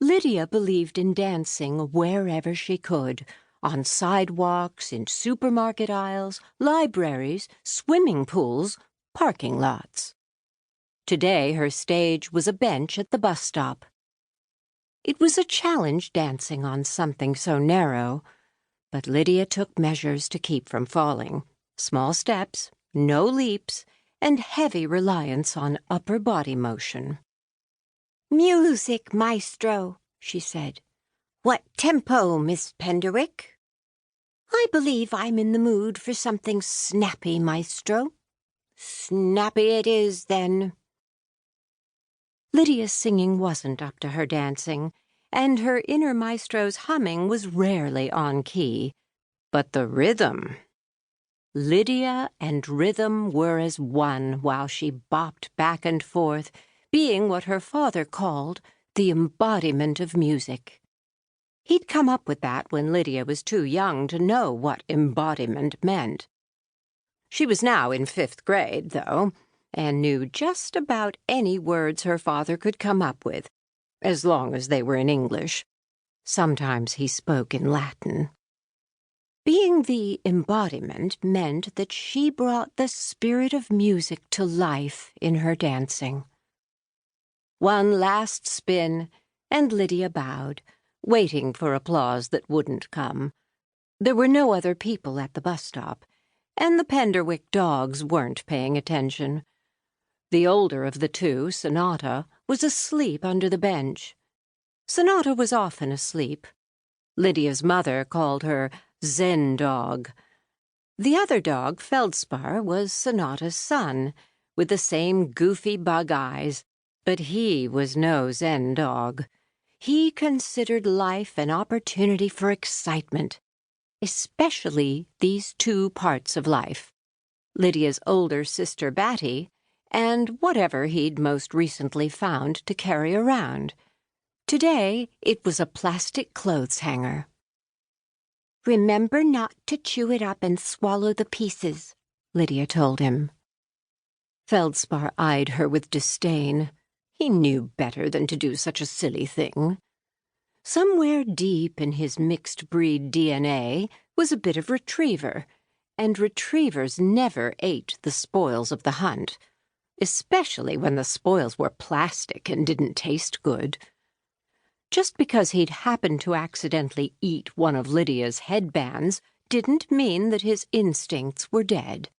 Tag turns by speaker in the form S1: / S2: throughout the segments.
S1: Lydia believed in dancing wherever she could, on sidewalks, in supermarket aisles, libraries, swimming pools, parking lots. Today her stage was a bench at the bus stop. It was a challenge dancing on something so narrow, but Lydia took measures to keep from falling. Small steps, no leaps, and heavy reliance on upper body motion.
S2: "Music, maestro," she said. "What tempo, Miss Penderwick?" "I believe I'm in the mood for something snappy, maestro." "Snappy it is, then."
S1: Lydia's singing wasn't up to her dancing, and her inner maestro's humming was rarely on key. But the rhythm... Lydia and rhythm were as one while she bopped back and forth, being what her father called the embodiment of music. He'd come up with that when Lydia was too young to know what embodiment meant. She was now in 5th grade, though, and knew just about any words her father could come up with, as long as they were in English. Sometimes he spoke in Latin. Being the embodiment meant that she brought the spirit of music to life in her dancing. One last spin, and Lydia bowed, waiting for applause that wouldn't come. There were no other people at the bus stop, and the Penderwick dogs weren't paying attention. The older of the two, Sonata, was asleep under the bench. Sonata was often asleep. Lydia's mother called her Zen dog. The other dog, Feldspar, was Sonata's son, with the same goofy bug eyes, but he was no Zen dog. He considered life an opportunity for excitement, especially these two parts of life, Lydia's older sister Batty, and whatever he'd most recently found to carry around. Today it was a plastic clothes hanger.
S2: "Remember not to chew it up and swallow the pieces," Lydia told him.
S1: Feldspar eyed her with disdain. He knew better than to do such a silly thing. Somewhere deep in his mixed-breed DNA was a bit of retriever, and retrievers never ate the spoils of the hunt, especially when the spoils were plastic and didn't taste good. Just because he'd happened to accidentally eat one of Lydia's headbands didn't mean that his instincts were dead.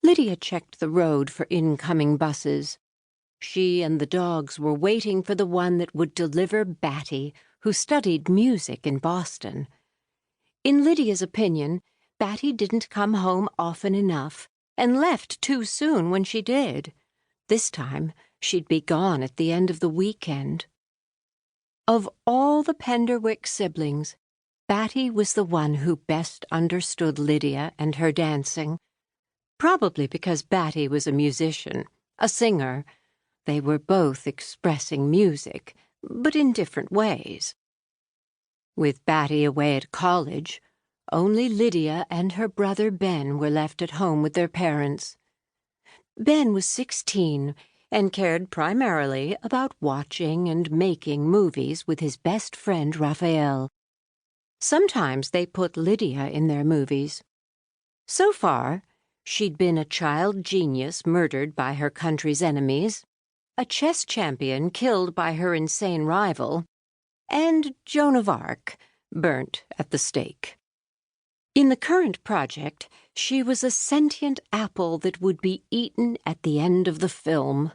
S1: Lydia checked the road for incoming buses. She and the dogs were waiting for the one that would deliver Batty, who studied music in Boston. In Lydia's opinion, Batty didn't come home often enough, and left too soon when she did. This time, she'd be gone at the end of the weekend. Of all the Penderwick siblings, Batty was the one who best understood Lydia and her dancing. Probably because Batty was a musician, a singer. They were both expressing music, but in different ways. With Batty away at college, only Lydia and her brother Ben were left at home with their parents. Ben was 16 and cared primarily about watching and making movies with his best friend Raphael. Sometimes they put Lydia in their movies. So far, she'd been a child genius murdered by her country's enemies, a chess champion killed by her insane rival, and Joan of Arc burnt at the stake. In the current project, she was a sentient apple that would be eaten at the end of the film.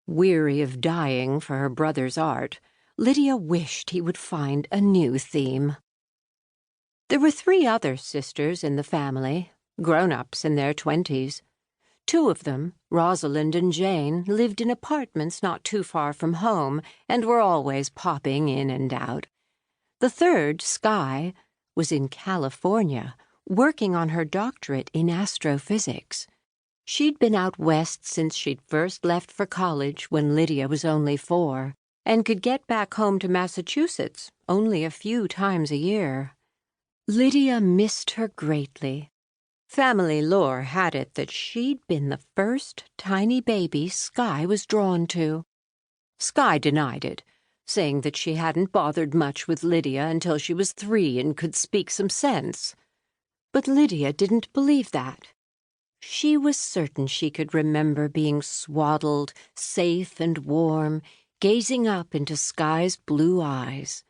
S1: Weary of dying for her brother's art, Lydia wished he would find a new theme. There were 3 other sisters in the family, grown-ups in their 20s. 2 of them, Rosalind and Jane, lived in apartments not too far from home and were always popping in and out. The third, Skye, was in California, working on her doctorate in astrophysics. She'd been out west since she'd first left for college when Lydia was only 4, and could get back home to Massachusetts only a few times a year. Lydia missed her greatly. Family lore had it that she'd been the first tiny baby Skye was drawn to. Skye denied it, saying that she hadn't bothered much with Lydia until she was 3 and could speak some sense. But Lydia didn't believe that. She was certain she could remember being swaddled, safe and warm, gazing up into Sky's blue eyes.